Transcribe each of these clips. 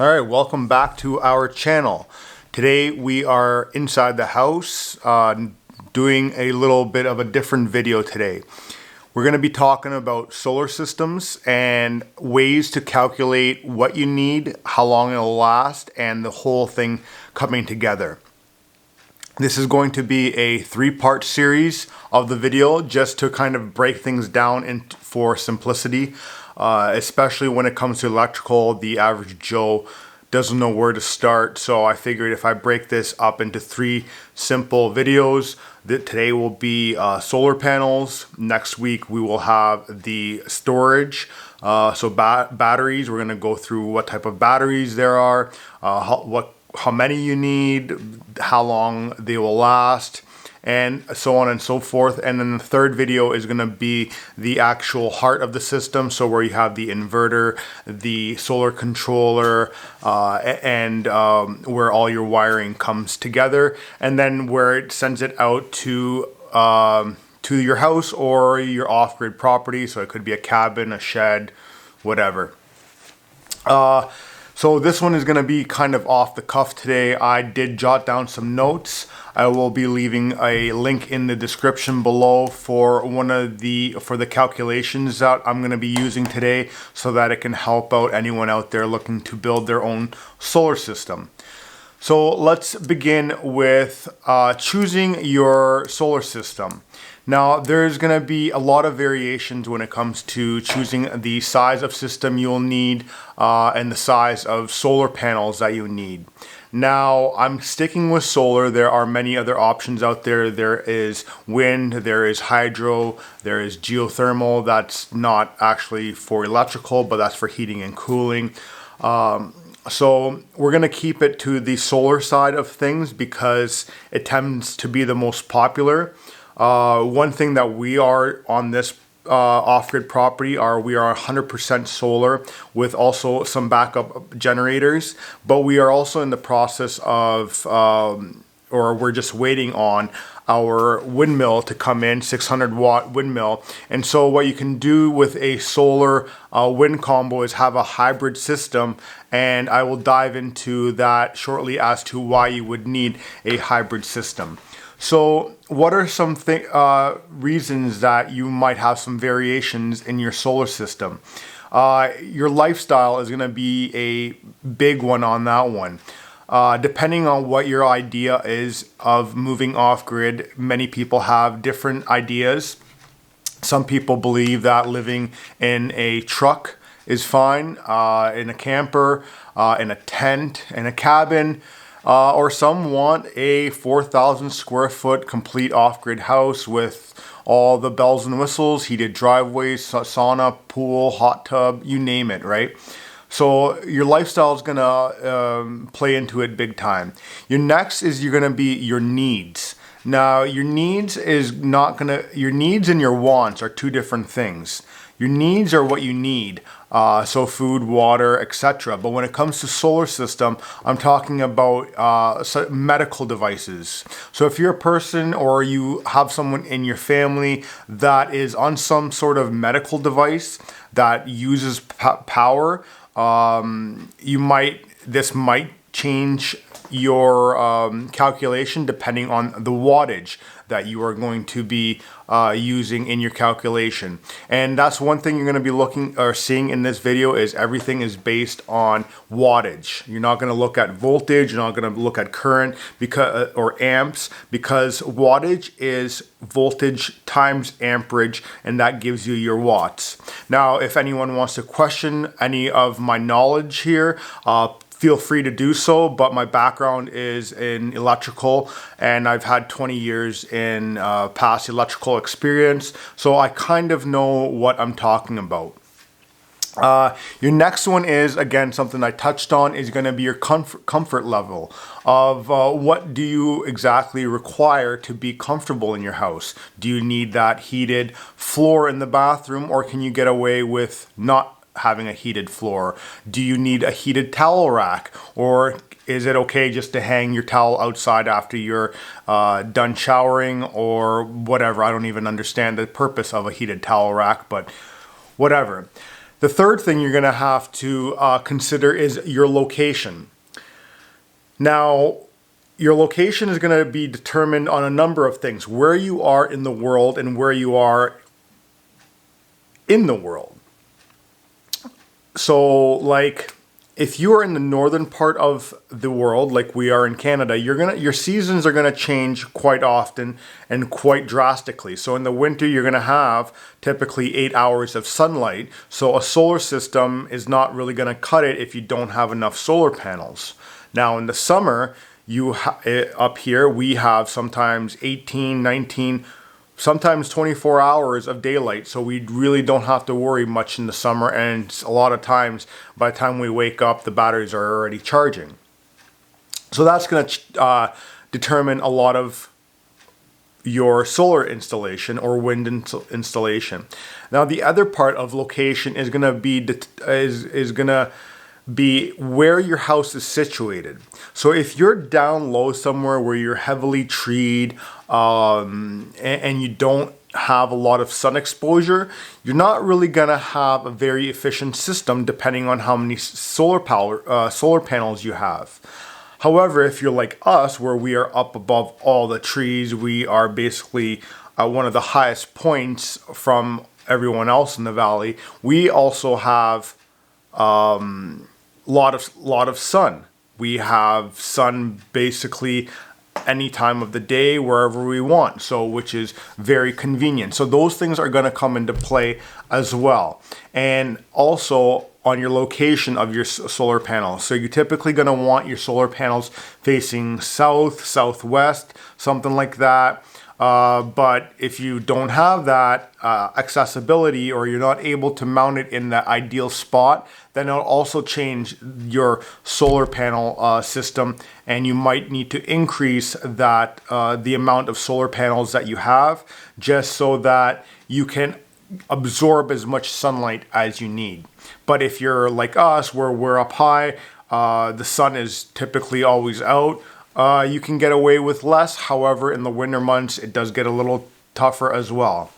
Alright, welcome back to our channel. Today we are inside the house doing a little bit of a different video today. We're going to be talking about solar systems and ways to calculate what you need, how long it'll last, and the whole thing coming together. This is going to be a three-part series of the video just to kind of break things down for simplicity. Especially when it comes to electrical, the average Joe doesn't know where to start. So I figured if I break this up into three simple videos, that today will be solar panels. Next week we will have the storage. So batteries, we're going to go through what type of batteries there are, how many you need, how long they will last, and so on and so forth. And then the third video is going to be the actual heart of the system, so where you have the inverter, the solar controller, and where all your wiring comes together, and then where it sends it out to your house or your off-grid property. So it could be a cabin, a shed, whatever. So this one is going to be kind of off the cuff today. I did jot down some notes. I will be leaving a link in the description below for the calculations that I'm going to be using today, so that it can help out anyone out there looking to build their own solar system. So let's begin with choosing your solar system. Now, there's going to be a lot of variations when it comes to choosing the size of system you'll need and the size of solar panels that you need. Now, I'm sticking with solar. There are many other options out there. There is wind, there is hydro, there is geothermal. That's not actually for electrical, but that's for heating and cooling. So we're going to keep it to the solar side of things because it tends to be the most popular. One thing that we are on this off-grid property we are 100% solar with also some backup generators, but we are also in the process of, or we're just waiting on our windmill to come in, 600-watt windmill. And so what you can do with a solar wind combo is have a hybrid system, and I will dive into that shortly as to why you would need a hybrid system. So what are some reasons that you might have some variations in your solar system? Your lifestyle is going to be a big one on that one. Depending on what your idea is of moving off-grid, many people have different ideas. Some people believe that living in a truck is fine, in a camper, in a tent, in a cabin. Or some want a 4,000 square foot complete off-grid house with all the bells and whistles, heated driveways, sauna, pool, hot tub, you name it, right? So your lifestyle is gonna play into it big time. Your next is you're gonna be your needs. Now your needs and your wants are two different things. Your needs are what you need, so food, water, etc. But when it comes to solar system, I'm talking about medical devices. So if you're a person or you have someone in your family that is on some sort of medical device that uses power, this might change your calculation depending on the wattage that you are going to be using in your calculation. And that's one thing you're going to be looking or seeing in this video is everything is based on wattage. You're not going to look at voltage, you're not going to look at current or amps, because wattage is voltage times amperage, and that gives you your watts. Now, if anyone wants to question any of my knowledge here, feel free to do so, but my background is in electrical, and I've had 20 years in past electrical experience, so I kind of know what I'm talking about. Your next one is, again, something I touched on, is going to be your comfort level of what do you exactly require to be comfortable in your house. Do you need that heated floor in the bathroom, or can you get away with not having a heated floor? Do you need a heated towel rack, or is it okay just to hang your towel outside after you're done showering or whatever? I don't even understand the purpose of a heated towel rack, but whatever. The third thing you're going to have to consider is your location. Now, your location is going to be determined on a number of things: where you are in the world and where you are in the world. So, like, if you are in the northern part of the world, like we are in Canada, your seasons are gonna change quite often and quite drastically. So in the winter, you're gonna have typically 8 hours of sunlight. So a solar system is not really gonna cut it if you don't have enough solar panels. Now in the summer, up here we have sometimes 18, 19, sometimes 24 hours of daylight, so we really don't have to worry much in the summer, and a lot of times by the time we wake up the batteries are already charging. So that's going to determine a lot of your solar installation or wind installation. Now the other part of location is going to be where your house is situated. So if you're down low somewhere where you're heavily treed and you don't have a lot of sun exposure, you're not really gonna have a very efficient system depending on how many solar panels you have. However, if you're like us, where we are up above all the trees, we are basically one of the highest points from everyone else in the valley, we also have lot of sun. We have sun basically any time of the day, wherever we want, so which is very convenient. So those things are going to come into play as well, and also on your location of your solar panels. So you're typically going to want your solar panels facing south, southwest, something like that. But if you don't have that accessibility, or you're not able to mount it in the ideal spot, then it'll also change your solar panel system, and you might need to increase that the amount of solar panels that you have, just so that you can absorb as much sunlight as you need. But if you're like us, where we're up high, the sun is typically always out, you can get away with less. However, in the winter months, it does get a little tougher as well.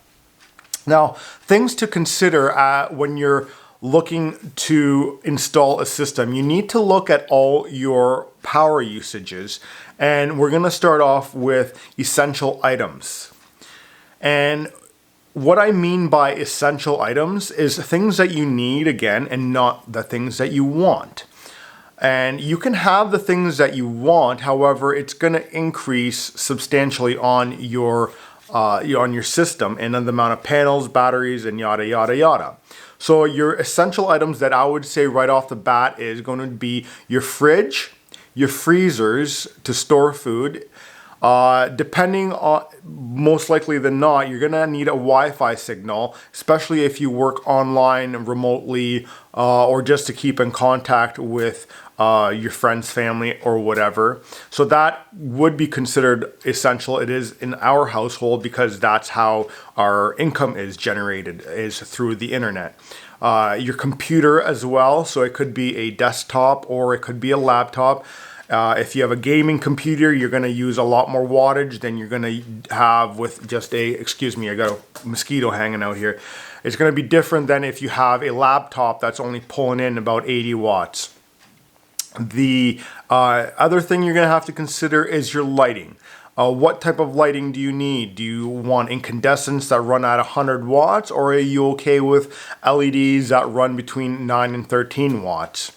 Now, things to consider when you're looking to install a system: you need to look at all your power usages, and we're going to start off with essential items. And what I mean by essential items is things that you need, again, and not the things that you want. And you can have the things that you want, however, it's going to increase substantially on your system and on the amount of panels, batteries, and yada yada yada. So your essential items that I would say right off the bat is going to be your fridge, your freezers to store food. Depending on, most likely than not, you're gonna need a Wi-Fi signal, especially if you work online remotely, or just to keep in contact with your friends, family, or whatever. So that would be considered essential. It is in our household because that's how our income is generated, is through the internet. Your computer as well, so it could be a desktop or it could be a laptop. If you have a gaming computer, you're going to use a lot more wattage than you're going to have with just excuse me, I got a mosquito hanging out here. It's going to be different than if you have a laptop that's only pulling in about 80 watts. The other thing you're going to have to consider is your lighting. What type of lighting do you need? Do you want incandescents that run at 100 watts, or are you okay with LEDs that run between 9 and 13 watts?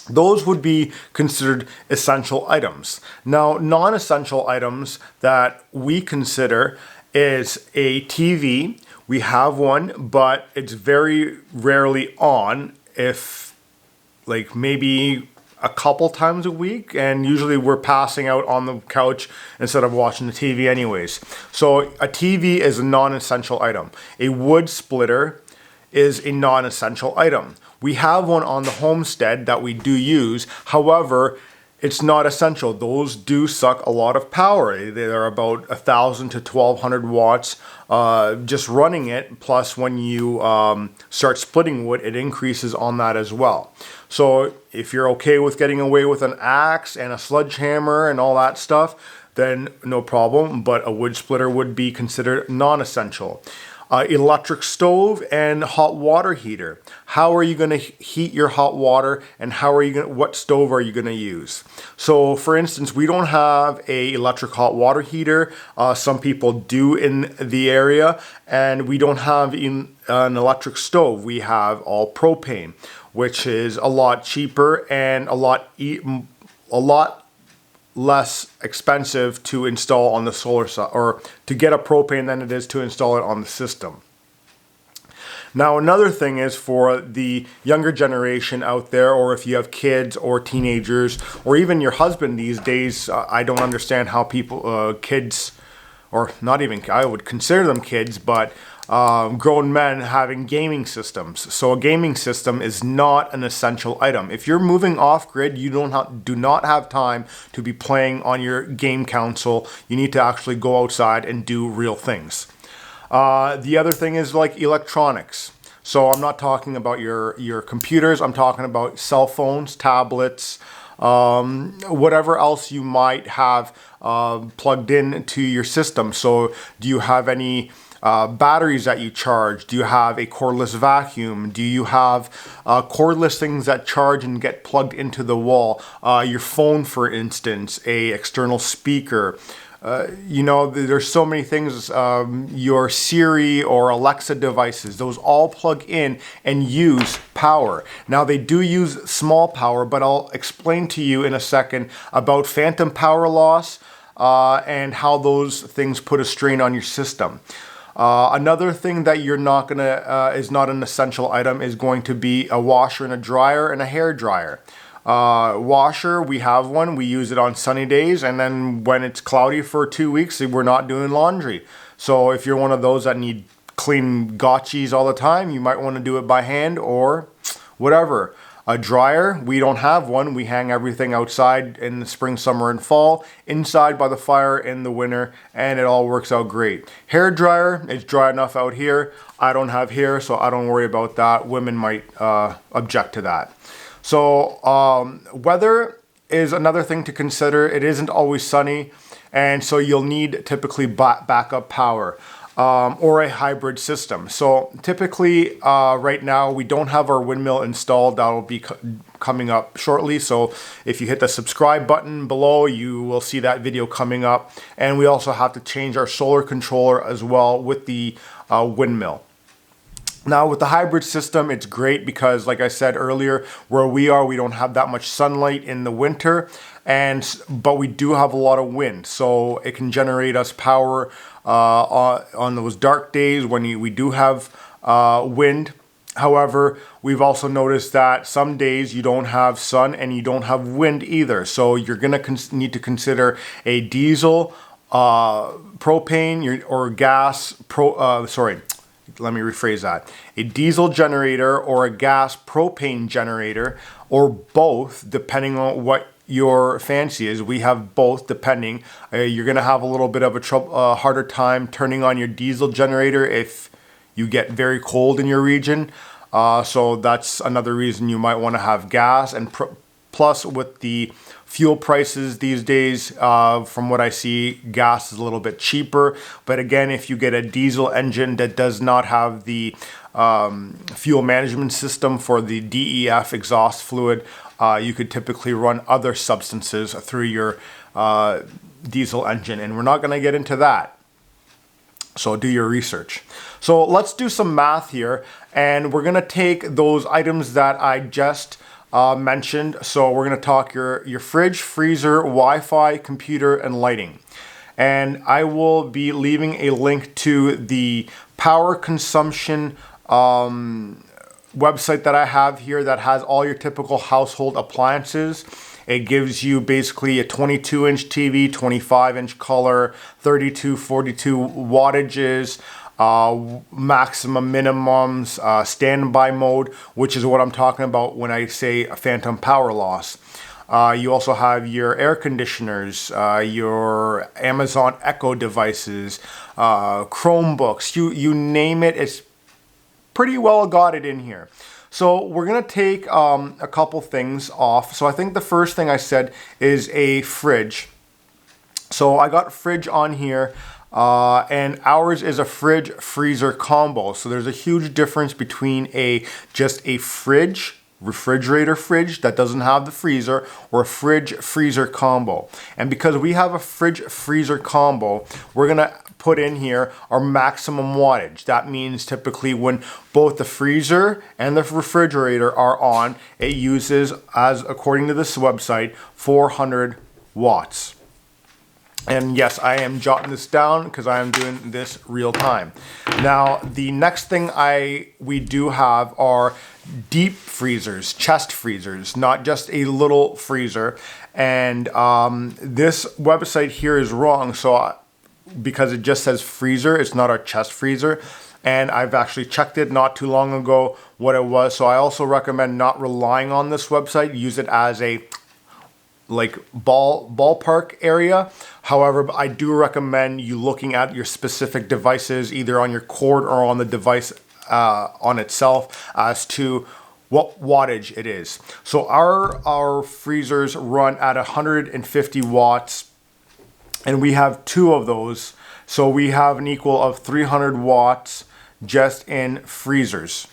Those would be considered essential items. Now, non-essential items that we consider is a TV. We have one, but it's very rarely on, if like maybe a couple times a week, and usually we're passing out on the couch instead of watching the TV anyways. So a TV is a non-essential item. A wood splitter is a non-essential item. We have one on the Homestead that we do use. However, it's not essential. Those do suck a lot of power. They're about 1,000 to 1,200 watts just running it. Plus, when you start splitting wood, it increases on that as well. So if you're okay with getting away with an axe and a sledgehammer and all that stuff, then no problem. But a wood splitter would be considered non-essential. electric stove and hot water heater. How are you going to heat your hot water, and what stove are you going to use? So for instance, we don't have a electric hot water heater. Some people do in the area, and we don't have an electric stove. We have all propane, which is a lot cheaper and a lot less expensive to install on the solar side, or to get a propane, than it is to install it on the system. Now, another thing is for the younger generation out there, or if you have kids or teenagers, or even your husband these days, I don't understand how people, kids, or not even, I would consider them kids, but grown men having gaming systems. So a gaming system is not an essential item. If you're moving off grid, you do not have time to be playing on your game console. You need to actually go outside and do real things. The other thing is like electronics. So I'm not talking about your computers. I'm talking about cell phones, tablets, whatever else you might have plugged in to your system. So do you have any batteries that you charge? Do you have a cordless vacuum? Do you have cordless things that charge and get plugged into the wall? Your phone, for instance, a external speaker. There's so many things, your Siri or Alexa devices, those all plug in and use power. Now, they do use small power, but I'll explain to you in a second about phantom power loss and how those things put a strain on your system. Another thing that you're not gonna is not an essential item is going to be a washer and a dryer and a hair dryer. Washer, we have one. We use it on sunny days, and then when it's cloudy for 2 weeks, we're not doing laundry. So if you're one of those that need clean gotchis all the time, you might want to do it by hand or whatever. A dryer, we don't have one. We hang everything outside in the spring, summer, and fall, inside by the fire in the winter, and it all works out great. Hair dryer, it's dry enough out here. I don't have hair, so I don't worry about that. Women might object to that. So weather is another thing to consider. It isn't always sunny, and so you'll need typically backup power. Or a hybrid system. So typically right now we don't have our windmill installed. That'll be coming up shortly. So if you hit the subscribe button below, you will see that video coming up. And we also have to change our solar controller as well with the windmill. Now with the hybrid system, it's great because, like I said earlier, where we are, we don't have that much sunlight in the winter, but we do have a lot of wind, so it can generate us power on those dark days when we do have wind. However, we've also noticed that some days you don't have sun and you don't have wind either, so you're gonna need to consider a diesel, propane, or gas. Let me rephrase that. A diesel generator or a gas propane generator, or both, depending on what your fancy is. We have both, depending. You're going to have a little bit of a harder time turning on your diesel generator if you get very cold in your region. So that's another reason you might want to have gas. And plus, with the fuel prices these days, from what I see, gas is a little bit cheaper. But again, if you get a diesel engine that does not have the fuel management system for the DEF exhaust fluid, you could typically run other substances through your diesel engine. And we're not going to get into that. So do your research. So let's do some math here. And we're going to take those items that I just mentioned. So we're going to talk your fridge, freezer, Wi-Fi, computer, and lighting. And I will be leaving a link to the power consumption website that I have here that has all your typical household appliances. It gives you basically a 22-inch TV, 25-inch color, 32, 42 wattages, maximum minimums, standby mode, which is what I'm talking about when I say a phantom power loss. You also have your air conditioners, your Amazon Echo devices, Chromebooks, you name it, it's pretty well got it in here. So we're going to take a couple things off. So I think the first thing I said is a fridge. So I got fridge on here. And ours is a fridge freezer combo. So there's a huge difference between just a refrigerator fridge that doesn't have the freezer, or a fridge freezer combo. And because we have a fridge freezer combo, we're gonna put in here our maximum wattage. That means typically when both the freezer and the refrigerator are on, it uses, as according to this website, 400 watts. And yes, I am jotting this down because I am doing this real time. Now, the next thing we do have are deep freezers, chest freezers, not just a little freezer. And this website here is wrong. So because it just says freezer, it's not our chest freezer. And I've actually checked it not too long ago what it was. So I also recommend not relying on this website. Use it as a ballpark area. However, I do recommend you looking at your specific devices, either on your cord or on the device on itself, as to what wattage it is. So our freezers run at 150 watts, and we have two of those. So we have an equal of 300 watts just in freezers.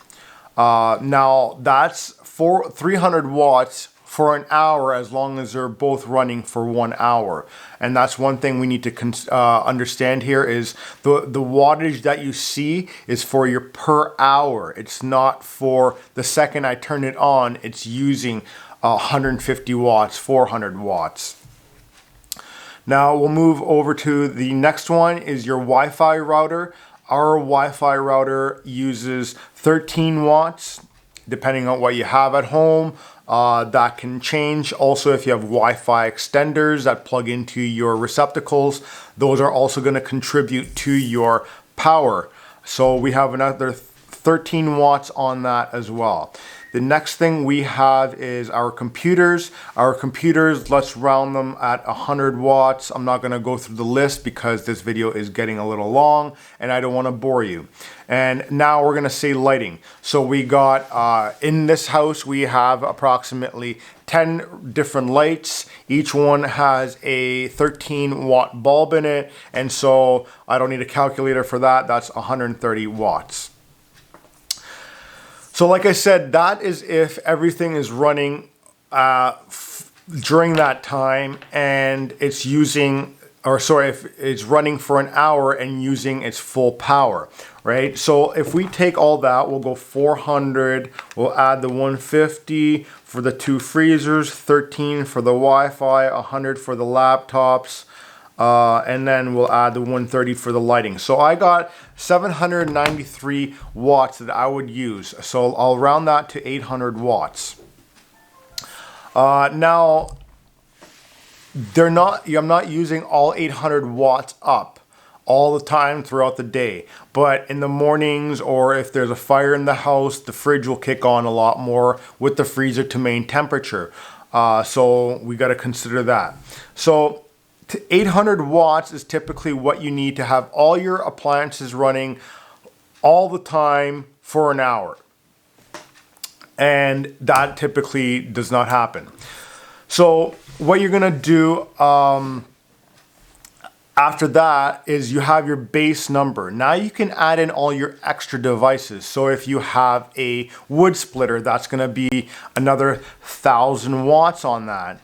Now that's 300 watts for an hour, as long as they're both running for 1 hour. And that's one thing we need to understand here, is the wattage that you see is for your per hour. It's not for the second I turn it on, it's using 150 watts, 400 watts. Now we'll move over to the next one, is your Wi-Fi router. Our Wi-Fi router uses 13 watts, depending on what you have at home. That can change. Also, if you have Wi-Fi extenders that plug into your receptacles, those are also going to contribute to your power. So we have another 13 watts on that as well. The next thing we have is our computers. Our computers, let's round them at 100 watts. I'm not going to go through the list because this video is getting a little long and I don't want to bore you. And now we're going to say lighting. So we got, in this house, we have approximately 10 different lights. Each one has a 13 watt bulb in it. And so I don't need a calculator for that. That's 130 watts. So like I said, that is if everything is running during that time and it's using, or sorry, if it's running for an hour and using its full power, right? So if we take all that, we'll go 400, we'll add the 150 for the two freezers, 13 for the Wi-Fi, 100 for the laptops, and then we'll add the 130 for the lighting. So I got 793 watts that I would use. So I'll round that to 800 watts. Now, I'm not using all 800 watts up all the time throughout the day. But in the mornings, or if there's a fire in the house, the fridge will kick on a lot more with the freezer to maintain temperature. So we got to consider that. So 800 watts is typically what you need to have all your appliances running all the time for an hour. And that typically does not happen. So what you're going to do after that is you have your base number. Now you can add in all your extra devices. So if you have a wood splitter, that's going to be another 1,000 watts on that.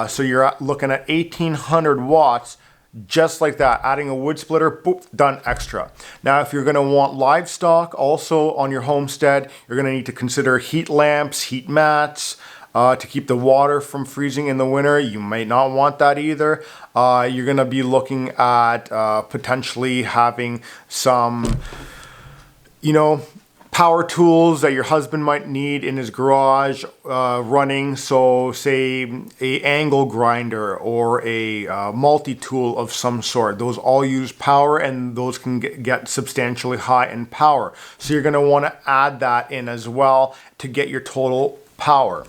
So you're looking at 1,800 watts, just like that. Adding a wood splitter, boop, done extra. Now, if you're going to want livestock also on your homestead, you're going to need to consider heat lamps, heat mats, to keep the water from freezing in the winter. You might not want that either. You're going to be looking at potentially having some, power tools that your husband might need in his garage running. So say a angle grinder or a multi-tool of some sort. Those all use power, and those can get substantially high in power. So you're going to want to add that in as well to get your total power.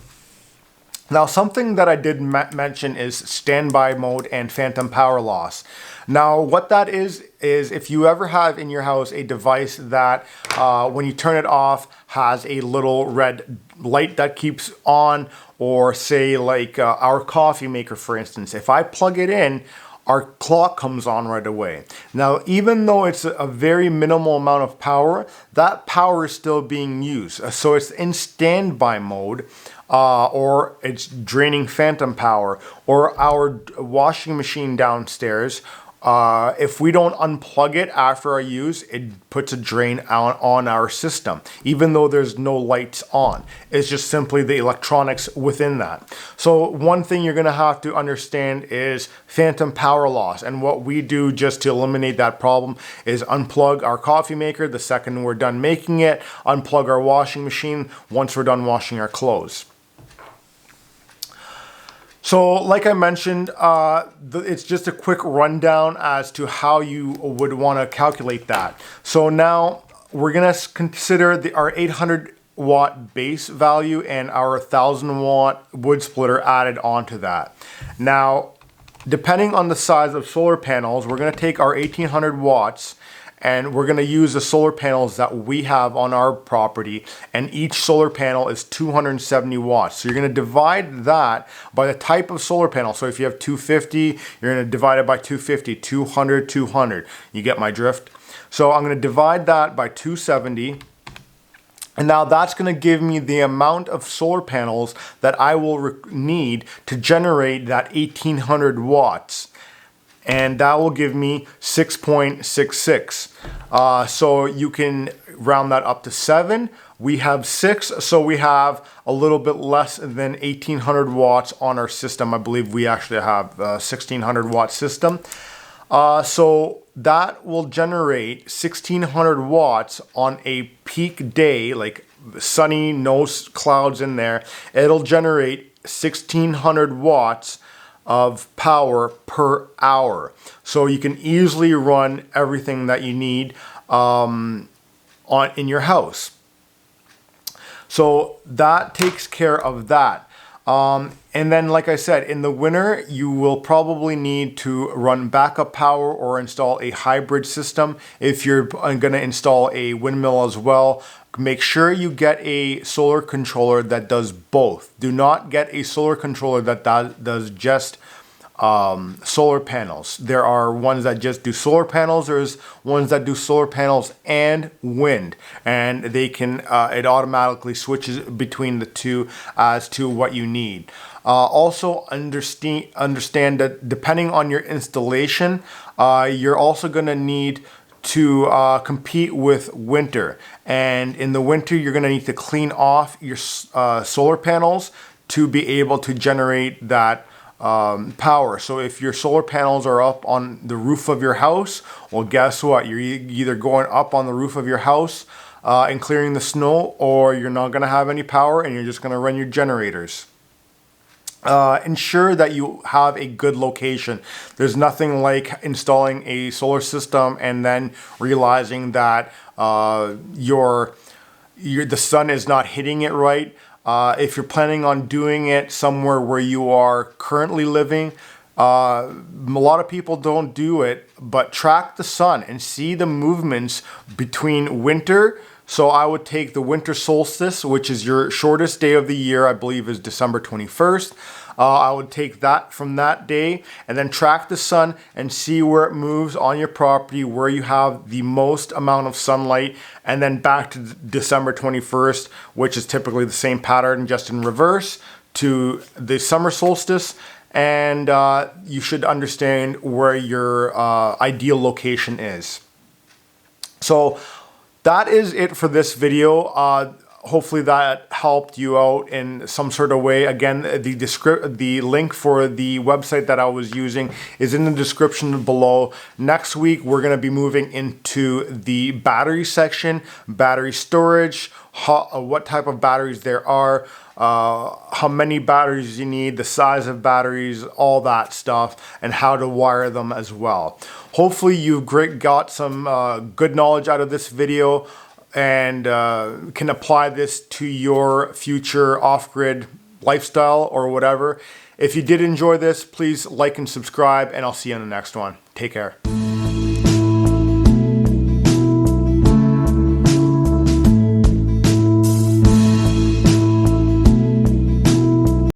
Now, something that I did mention is standby mode and phantom power loss. Now, what that is if you ever have in your house a device that when you turn it off has a little red light that keeps on, or say like our coffee maker, for instance, if I plug it in, our clock comes on right away. Now, even though it's a very minimal amount of power, that power is still being used. So it's in standby mode, or it's draining phantom power, or our washing machine downstairs. If we don't unplug it after our use, it puts a drain on our system, even though there's no lights on. It's just simply the electronics within that. So one thing you're going to have to understand is phantom power loss. And what we do just to eliminate that problem is unplug our coffee maker the second we're done making it, unplug our washing machine once we're done washing our clothes. So like I mentioned, it's just a quick rundown as to how you would want to calculate that. So now we're going to consider our 800 watt base value and our 1000 watt wood splitter added onto that. Now, depending on the size of solar panels, we're going to take our 1800 watts and we're going to use the solar panels that we have on our property, and each solar panel is 270 watts. So you're going to divide that by the type of solar panel. So if you have 250, you're going to divide it by 250, 200, 200. You get my drift? So I'm going to divide that by 270. And now that's going to give me the amount of solar panels that I will need to generate that 1800 watts. And that will give me 6.66. So you can round that up to 7. We have 6, so we have a little bit less than 1800 watts on our system. I believe we actually have a 1600 watt system. So that will generate 1600 watts on a peak day, like sunny, no clouds in there. It'll generate 1600 watts of power per hour. So you can easily run everything that you need in your house. So that takes care of that. And then, like I said, in the winter, you will probably need to run backup power or install a hybrid system. If you're going to install a windmill as well, make sure you get a solar controller that does both. Do not get a solar controller that does just solar panels. There are ones that just do solar panels. There's ones that do solar panels and wind, and they can it automatically switches between the two as to what you need. Also understand that depending on your installation, you're also going to need to compete with winter, and in the winter you're going to need to clean off your solar panels to be able to generate that power. So if your solar panels are up on the roof of your house, well, guess what? You're either going up on the roof of your house and clearing the snow, or you're not going to have any power and you're just going to run your generators. Ensure that you have a good location. There's nothing like installing a solar system and then realizing that the sun is not hitting it right. If you're planning on doing it somewhere where you are currently living, a lot of people don't do it, but track the sun and see the movements between winter. So I would take the winter solstice, which is your shortest day of the year, I believe is December 21st. I would take that from that day and then track the sun and see where it moves on your property, where you have the most amount of sunlight, and then back to December 21st, which is typically the same pattern, just in reverse, to the summer solstice. And you should understand where your ideal location is. So that is it for this video. Hopefully that helped you out in some sort of way. Again, the link for the website that I was using is in the description below. Next week, we're going to be moving into the battery section, battery storage, what type of batteries there are, how many batteries you need, the size of batteries, all that stuff, and how to wire them as well. Hopefully you've got some good knowledge out of this video and can apply this to your future off-grid lifestyle or whatever. If you did enjoy this, please like and subscribe, and I'll see you in the next one. Take care.